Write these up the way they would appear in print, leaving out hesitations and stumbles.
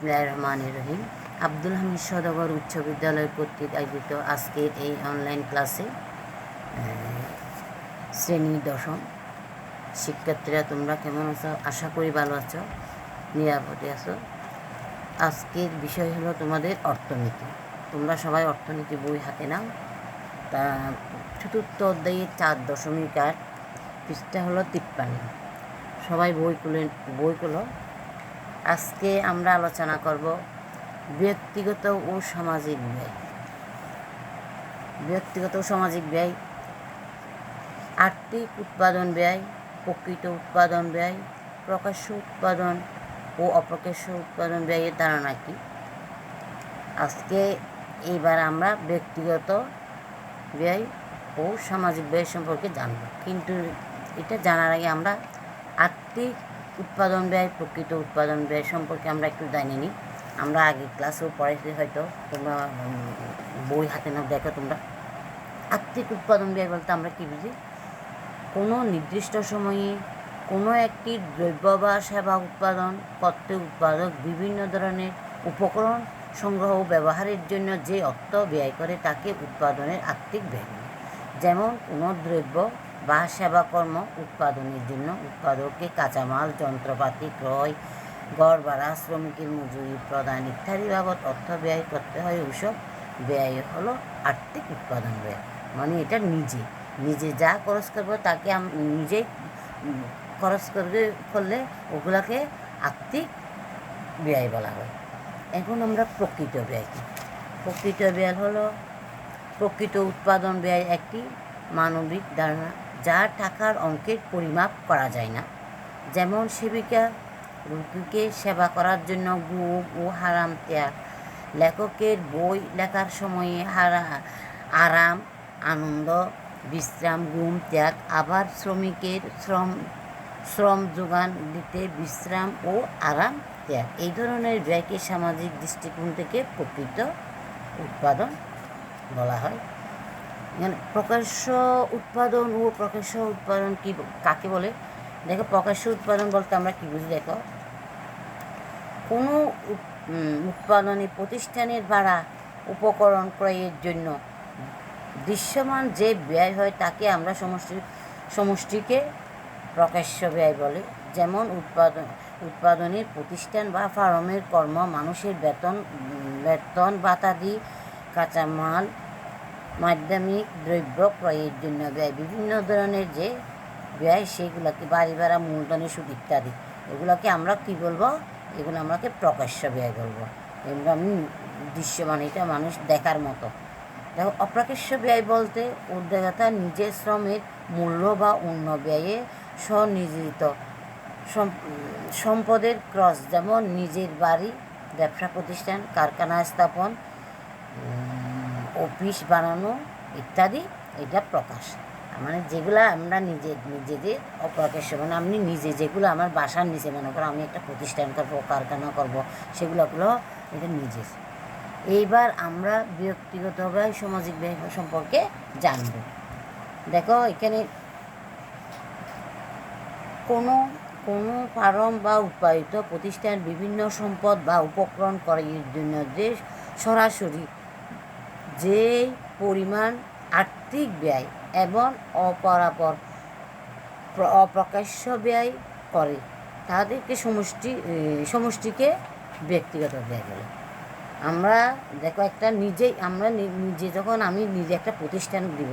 বিসমিল্লাহির রহমানির রহিম। আব্দুল হামিদ সওদাগর উচ্চ বিদ্যালয় কর্তৃক আয়োজিত আজকের এই অনলাইন ক্লাসে শ্রেণী দশম শিক্ষার্থীরা তোমরা কেমন আছো? আশা করি ভালো আছো, নিরাপদে আছো। আজকের বিষয় হলো তোমাদের অর্থনীতি। তোমরা সবাই অর্থনীতি বই হাতে নাও। তা চতুর্থ অধ্যায়ে 4.8 পৃষ্ঠা হলো 53। সবাই বইগুলো আজকে আমরা আলোচনা করব ব্যক্তিগত ও সামাজিক ব্যয়। ব্যক্তিগত ও সামাজিক ব্যয়, আর্থিক উৎপাদন ব্যয়, প্রকৃত উৎপাদন ব্যয়, প্রকাশ্য উৎপাদন ও অপ্রকাশ্য উৎপাদন ব্যয়ের ধারণা কী। আজকে এইবার আমরা ব্যক্তিগত ব্যয় ও সামাজিক ব্যয় সম্পর্কে জানব, কিন্তু এটা জানার আগে আমরা আর্থিক উৎপাদন ব্যয়, প্রকৃত উৎপাদন ব্যয় সম্পর্কে আমরা একটু জানি নিই। আমরা আগে ক্লাসেও পড়াইছি, হয়তো তোমরা বই হাতে নাও, দেখো তোমরা। আর্থিক উৎপাদন ব্যয় বলতে আমরা কী বুঝি? কোনো নির্দিষ্ট সময়ে কোনো একটি দ্রব্য বা সেবা উৎপাদন করতে উৎপাদক বিভিন্ন ধরনের উপকরণ সংগ্রহ ও ব্যবহারের জন্য যে অর্থ ব্যয় করে তাকে উৎপাদনের আর্থিক ব্যয়। যেমন কোনো দ্রব্য বা সেবা কর্ম উৎপাদনের জন্য উৎপাদককে কাঁচামাল, যন্ত্রপাতি ক্রয়, গড় ভাড়া, শ্রমিকের মজুরি প্রদান ইত্যাদি বাবদ অর্থ ব্যয় করতে হয়। ওইসব ব্যয় হলো আর্থিক উৎপাদন ব্যয়। মানে এটা নিজে যা খরচ করবো তাকে নিজেই খরচ করলে ওগুলাকে আর্থিক ব্যয় বলা হয়। এখন আমরা প্রকৃত ব্যয় কী? প্রকৃত ব্যয় হলো প্রকৃত উৎপাদন ব্যয় একটি মানবিক ধারণা যা টাকার অঙ্কের পরিমাপ করা যায় না। যেমন সেবিকা রোগীকে সেবা করার জন্য ঘুম ও হারাম ত্যাগ, লেখকের বই লেখার সময়ে আরাম, আনন্দ, বিশ্রাম, ঘুম ত্যাগ, আবার শ্রমিকের শ্রম যোগান দিতে বিশ্রাম ও আরাম ত্যাগ। এই ধরনের ব্যয়কে সামাজিক দৃষ্টিকোণ থেকে প্রকৃত উৎপাদন বলা হয়। প্রকাশ্য উৎপাদন ও প্রকাশ্য উৎপাদন কি কাকে বলে? দেখো, প্রকাশ্য উৎপাদন বলতে আমরা কী বুঝি? দেখো, কোনো উৎপাদনী প্রতিষ্ঠানের ভাড়া, উপকরণ ক্রয়ের জন্য দৃশ্যমান যে ব্যয় হয় তাকে আমরা সমষ্টিকে প্রকাশ্য ব্যয় বলে। যেমন উৎপাদনী প্রতিষ্ঠান বা ফার্মের কর্ম, মানুষের বেতন ভাতাদি, কাঁচামাল, মাধ্যমিক দ্রব্য ক্রয়ের জন্য ব্যয়, বিভিন্ন ধরনের যে ব্যয় সেগুলোকে বাড়ি ভাড়া, মূলধনী সুদ ইত্যাদি, এগুলোকে আমরা কী বলবো? এগুলো আমরাকে প্রকাশ্য ব্যয় বলবো। এগুলো আমি দৃশ্যমান, এটা মানুষ দেখার মতো। দেখো, অপ্রকাশ্য ব্যয় বলতে উদ্যোক্তা নিজের শ্রমের মূল্য বা অন্য ব্যয়ে স্বনির্জিত সম্পদের ক্রস, যেমন নিজের বাড়ি, ব্যবসা প্রতিষ্ঠান, কারখানা স্থাপন, অফিস বানানো ইত্যাদি, এটা প্রকাশ। মানে যেগুলো আমরা নিজেদের অপ্রকাশ্য, মানে আমি নিজে যেগুলো আমার বাসার নিচে, মনে করো আমি একটা প্রতিষ্ঠান করবো, কারখানা করবো, সেগুলো এটা নিজের। এইবার আমরা ব্যক্তিগত ব্যয়, সামাজিক ব্যয় সম্পর্কে জানব। দেখো, এখানে কোনো ফার্ম বা উৎপাদিত প্রতিষ্ঠান বিভিন্ন সম্পদ বা উপকরণ ক্রয়ের জন্য যে সরাসরি যে পরিমাণ আর্থিক ব্যয় এবং অপ্রকাশ্য ব্যয় করে তাদেরকে সমষ্টিকে ব্যক্তিগত ব্যয় বলে। আমরা দেখো, নিজে যখন আমি নিজে একটা প্রতিষ্ঠান দিব,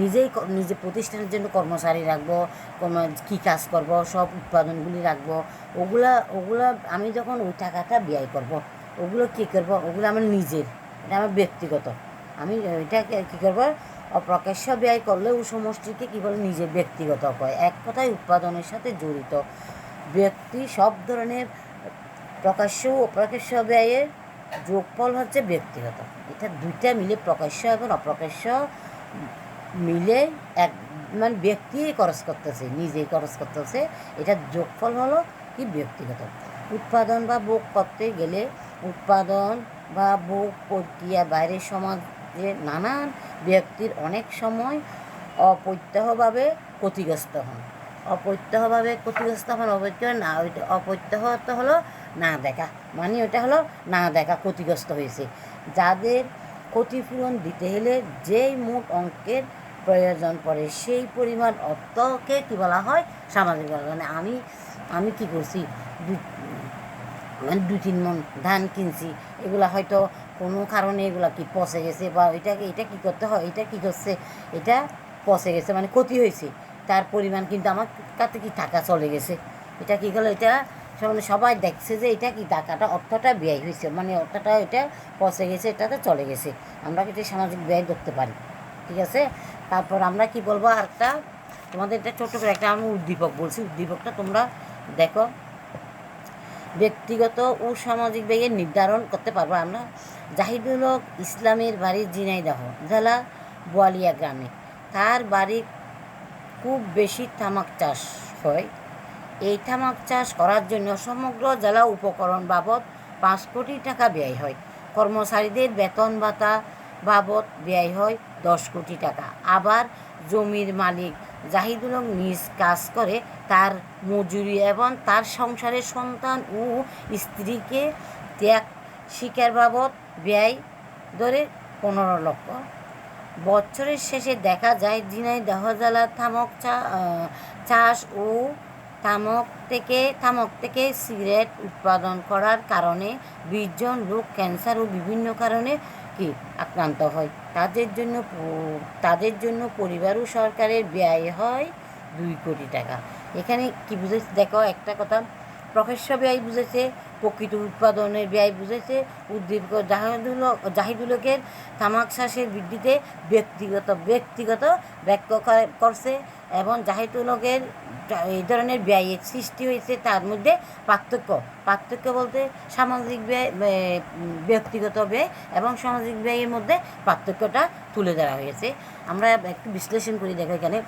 নিজে প্রতিষ্ঠানের জন্য কর্মচারী রাখবো, কী কাজ করব, সব উৎপাদনগুলি রাখবো, ওগুলা আমি যখন ওই টাকাটা ব্যয় করব, ওগুলো কী করবো? ওগুলো আমার নিজের, এটা আমার ব্যক্তিগত। আমি এটাকে কী করবো? অপ্রকাশ্য ব্যয় করলে ওই সমষ্টিকে কী বলে? নিজের ব্যক্তিগত কয়। এক কথায় উৎপাদনের সাথে জড়িত ব্যক্তি সব ধরনের প্রকাশ্য ও অপ্রকাশ্য ব্যয়ের যোগফল হচ্ছে ব্যক্তিগত। এটা দুইটা মিলে, প্রকাশ্য এবং অপ্রকাশ্য মিলে মানে ব্যক্তি খরচ করতেছে, নিজেই খরচ করতেছে, এটার যোগফল হলো কি? ব্যক্তিগত। উৎপাদন বা ভোগ করতে গেলে উৎপাদন বা ভোগ প্রক্রিয়া বাইরের সমাজে নানান ব্যক্তির অনেক সময় অপ্রত্যক্ষভাবে ক্ষতিগ্রস্ত হন। অপ্রত্যক্ষভাবে ক্ষতিগ্রস্ত হন, অপ্রত্যক্ষ হলো না দেখা। মানে ওটা হলো না দেখা, ক্ষতিগ্রস্ত হয়েছে। যাদের ক্ষতিপূরণ দিতে হলে যেই মোট অঙ্কের প্রয়োজন পড়ে সেই পরিমাণ অর্থকে কী বলা হয়, সামাজিক বলা। মানে আমি কী করছি, মানে 2-3 মণ ধান কিনছি, এগুলা হয়তো কোনো কারণে এগুলা কি পচে গেছে, বা এটা কী করতে হয়, এটা কী করছে, এটা পচে গেছে, মানে ক্ষতি হয়েছে, তার পরিমাণ কিন্তু আমার কাছে কি টাকা চলে গেছে। এটা কী হলো, এটা মানে সবাই দেখছে যে এটা কি টাকাটা, অর্থটা ব্যয় হয়েছে, মানে অর্থটা এটা পচে গেছে, এটাতে চলে গেছে। আমরা কিন্তু সামাজিক ব্যয় ধরতে পারি, ঠিক আছে। তারপর আমরা কি বলবো, আরেকটা তোমাদের এটা ছোটো করে একটা আমি উদ্দীপক বলছি, উদ্দীপকটা তোমরা দেখো। ব্যক্তিগত ও সামাজিক ব্যয়ের নির্ধারণ করতে পারবো আমরা। জাহিদুল হক ইসলামের বাড়ি ঝিনাইদহ জেলা বোয়ালিয়া গ্রামে। তার বাড়ি খুব বেশি তামাক চাষ হয়। এই তামাক চাষ করার জন্য সমগ্র জেলা উপকরণ বাবদ 5 কোটি টাকা ব্যয় হয়। কর্মচারীদের বেতন ভাতা বাবদ ব্যয় হয় 10 কোটি টাকা। আবার জমির মালিক জাহিদুল হক নিজ কাজ করে তার মজুরি এবং তার সংসারের সন্তান ও স্ত্রীকে ত্যাগ শিকার বাবদ ব্যয় ধরে 15 লক্ষ। বছরের শেষে দেখা যায় ঝিনাইদহ জেলার তামাক চাষ ও তামাক থেকে সিগারেট উৎপাদন করার কারণে 20 জন লোক ক্যান্সার ও বিভিন্ন কারণে কি আক্রান্ত হয়। তাদের জন্য পরিবার ও সরকারের ব্যয় হয় 2 কোটি টাকা। এখানে কি বুঝেছে দেখো, একটা কথা, প্রকাশ্য ব্যয় বুঝেছে, প্রকৃত উৎপাদনের ব্যয় বুঝেছে। উদ্দীপক জাহিদুল হকের তামাক চাষের বৃদ্ধিতে ব্যক্তিগত ব্যাখ্যা করছে, এবং জাহিদুল হকের এই ধরনের ব্যয়ের সৃষ্টি হয়েছে। তার মধ্যে পার্থক্য বলতে সামাজিক ব্যয়, ব্যক্তিগত ব্যয় এবং সামাজিক ব্যয়ের মধ্যে পার্থক্যটা তুলে ধরা হয়েছে। আমরা একটু বিশ্লেষণ করি, দেখো এখানে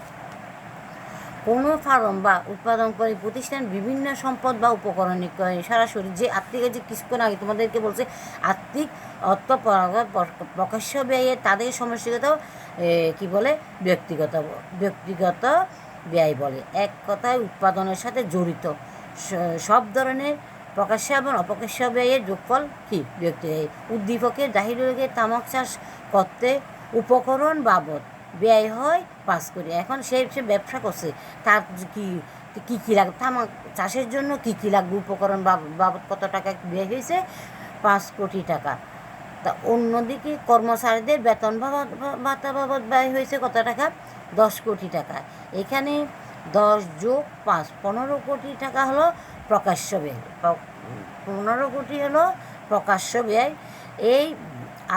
কোনো ফার্ম বা উৎপাদনকারী প্রতিষ্ঠান বিভিন্ন সম্পদ বা উপকরণ ক্রয় সরাসরি যে আর্থিক, যে কিছুক্ষণ আগে তোমাদেরকে বলছে আর্থিক অর্থ প্রকাশ্য ব্যয়ে তাদের সমষ্টিগত কি বলে, ব্যক্তিগত ব্যয় বলে। এক কথায় উৎপাদনের সাথে জড়িত সব ধরনের প্রকাশ্য এবং অপ্রকাশ্য ব্যয়ের যোগফল কি ব্যক্তি। উদ্দীপকের জাহিদুল হকের তামাক চাষ করতে উপকরণ বাবদ ব্যয় হয় 5 কোটি। এখন সে ব্যবসা করছে, তার কী লাগবে, তামাক চাষের জন্য কী লাগবে, উপকরণ বাবদ কত টাকা ব্যয় হয়েছে, 5 কোটি টাকা। তা অন্যদিকে কর্মচারীদের বেতন ভাতা বাবদ ব্যয় হয়েছে কত টাকা, 10 কোটি টাকা। এখানে 10 + 5 15 কোটি টাকা হলো প্রকাশ্য ব্যয়, 15 কোটি হলো প্রকাশ্য ব্যয়। এই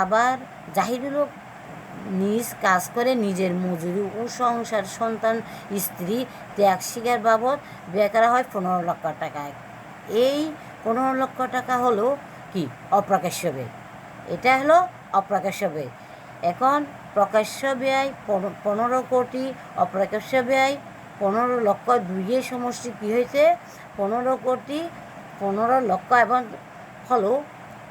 আবার জাহিদুল হক নিজ কাজ করে নিজের মজুরি ও সংসার, সন্তান, স্ত্রী ত্যাগ শিকার বাবদ ব্যয় করা হয় 15 লক্ষ টাকা। এই 15 লক্ষ টাকা হলো কি অপ্রকাশ্য ব্যয়, এটা হলো অপ্রকাশ্য ব্যয়। এখন প্রকাশ্য ব্যয় 15 কোটি, অপ্রকাশ্য ব্যয় 15 লক্ষ, দুইয়ের সমষ্টি কী হয়েছে 15 কোটি 15 লক্ষ, এবং হলো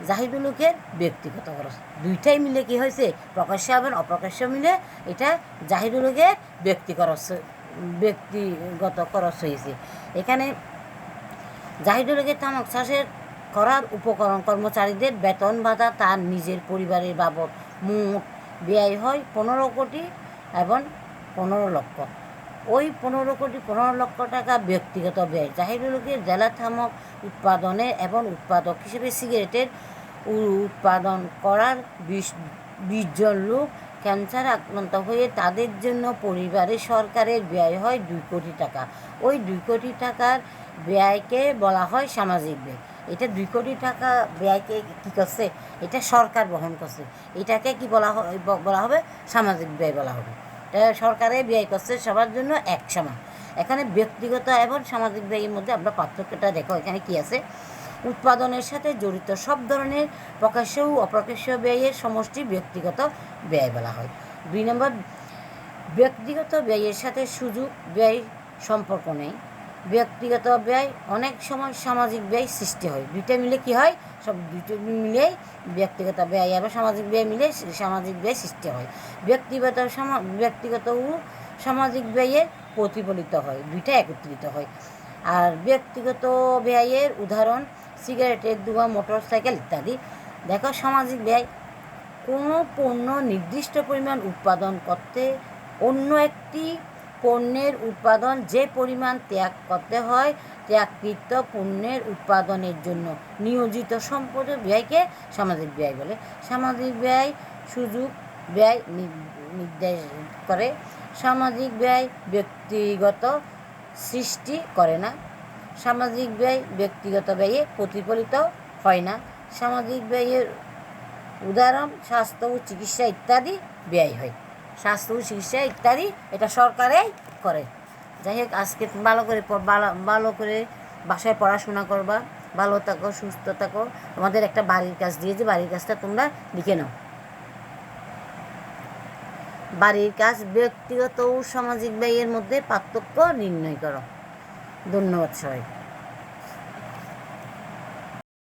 জাহিদুল হকের ব্যক্তিগত খরচ। দুইটাই মিলে কি হয়েছে, প্রকাশ্য এবং অপ্রকাশ্য মিলে এটা জাহিদুল হকের ব্যক্তিগত খরচ হয়েছে। এখানে জাহিদুল হকের তামাক চাষের করার উপকরণ কর্মচারীদের বেতন ভাতা তার নিজের পরিবারের বাবদ মোট ব্যয় হয় 15 কোটি এবং 15 লক্ষ। ওই 15 কোটি 15 লক্ষ টাকা ব্যক্তিগত ব্যয়। জাহিদুল হকের জেলা তামাক উৎপাদনে এবং উৎপাদক হিসেবে সিগারেটের উৎপাদন করার 20 জন লোক ক্যান্সার আক্রান্ত হয়ে তাদের জন্য পরিবারের সরকারের ব্যয় হয় 2 কোটি টাকা। ওই 2 কোটি টাকার ব্যয়কে বলা হয় সামাজিক ব্যয়। এটা 2 কোটি টাকা ব্যয়কে কী করছে, এটা সরকার বহন করছে, এটাকে কি বলা হবে সামাজিক ব্যয় বলা হবে। এটা সরকারে ব্যয় করছে সবার জন্য এক সমান। এখানে ব্যক্তিগত এবং সামাজিক ব্যয়ের মধ্যে আমরা পার্থক্যটা দেখো, এখানে কি আছে, উৎপাদনের সাথে জড়িত সব ধরনের প্রকাশ্য ও অপ্রকাশ্য ব্যয়ের সমষ্টি ব্যক্তিগত ব্যয় বলা হয়। 2 নম্বর, ব্যক্তিগত ব্যয়ের সাথে সুযোগ ব্যয় সম্পর্ক নেই। ব্যক্তিগত ব্যয় অনেক সময় সামাজিক ব্যয় সৃষ্টি হয়। দুইটা মিলে কি হয়, দুটো মিলেই ব্যক্তিগত ব্যয় এবং সামাজিক ব্যয় মিলে সামাজিক ব্যয় সৃষ্টি হয়। ব্যক্তিগত ও সামাজিক ব্যয়ের প্রতিফলিত হয়, দুইটা একত্রিত হয়। আর ব্যক্তিগত ব্যয়ের উদাহরণ সিগারেটের ধোঁয়া, মোটরসাইকেল ইত্যাদি। দেখো সামাজিক ব্যয়, কোনো পণ্য নির্দিষ্ট পরিমাণ উৎপাদন করতে অন্য একটি পণ্যের উৎপাদন যে পরিমাণ ত্যাগ করতে হয়, ত্যাগকৃত পণ্যের উৎপাদনের জন্য নিয়োজিত সম্পদের ব্যয়কে সামাজিক ব্যয় বলে। সামাজিক ব্যয় সুযোগ ব্যয় নির্দেশ করে। সামাজিক ব্যয় ব্যক্তিগত সৃষ্টি করে না। সামাজিক ব্যয় ব্যক্তিগত ব্যয়ে প্রতিফলিত হয় না। সামাজিক ব্যয়ের উদাহরণ স্বাস্থ্য ও চিকিৎসা ইত্যাদি ব্যয় হয়। স্বাস্থ্য ও চিকিৎসা ইত্যাদি এটা সরকারেই করে। যাই হোক, আজকে ভালো করে বাসায় পড়াশোনা করবা, ভালো থাকো, সুস্থ থাকো। তোমাদের একটা বাড়ির কাজ দিয়েছি, বাড়ির কাজটা তোমরা লিখে নাও। বাড়ির কাজ, ব্যক্তিগত ও সামাজিক ব্যয়ের মধ্যে পার্থক্য নির্ণয় করো। ধন্যবাদ সবাই।